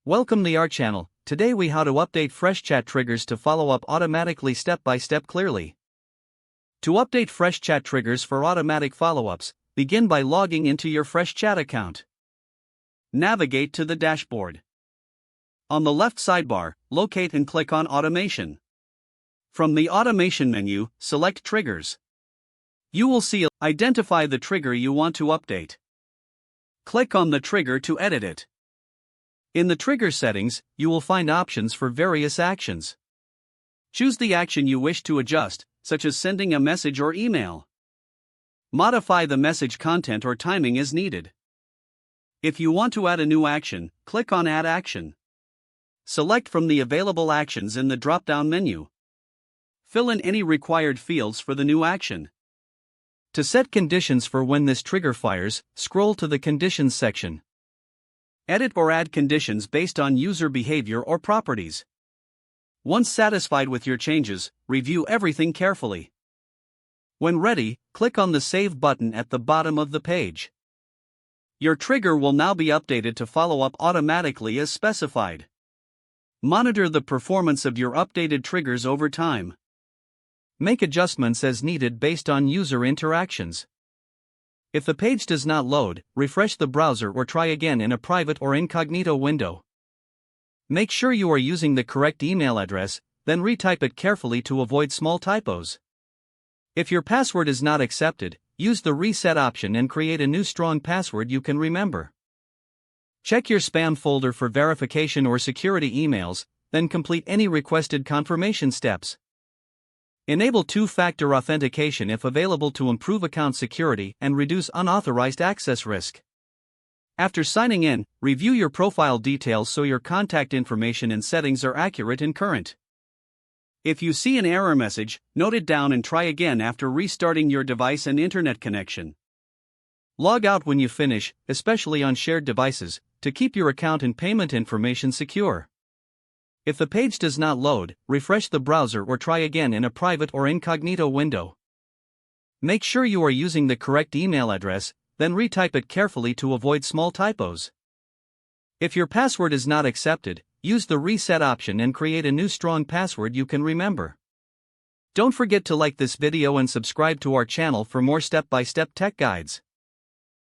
Welcome to our channel. Today we how to update Freshchat triggers to follow up automatically step by step clearly. To update Freshchat triggers for automatic follow-ups, begin by logging into your Freshchat account. Navigate to the dashboard. On the left sidebar, locate and click on Automation. From the Automation menu, select Triggers. You will see Identify the trigger you want to update. Click on the trigger to edit it. In the trigger settings, you will find options for various actions. Choose the action you wish to adjust, such as sending a message or email. Modify the message content or timing as needed. If you want to add a new action, click on Add Action. Select from the available actions in the drop-down menu. Fill in any required fields for the new action. To set conditions for when this trigger fires, scroll to the Conditions section. Edit or add conditions based on user behavior or properties. Once satisfied with your changes, review everything carefully. When ready, click on the Save button at the bottom of the page. Your trigger will now be updated to follow up automatically as specified. Monitor the performance of your updated triggers over time. Make adjustments as needed based on user interactions. If the page does not load, refresh the browser or try again in a private or incognito window. Make sure you are using the correct email address, then retype it carefully to avoid small typos. If your password is not accepted, use the reset option and create a new strong password you can remember. Check your spam folder for verification or security emails, then complete any requested confirmation steps. Enable two-factor authentication if available to improve account security and reduce unauthorized access risk. After signing in, review your profile details so your contact information and settings are accurate and current. If you see an error message, note it down and try again after restarting your device and internet connection. Log out when you finish, especially on shared devices, to keep your account and payment information secure. If the page does not load, refresh the browser or try again in a private or incognito window. Make sure you are using the correct email address, then retype it carefully to avoid small typos. If your password is not accepted, use the reset option and create a new strong password you can remember. Don't forget to like this video and subscribe to our channel for more step-by-step tech guides.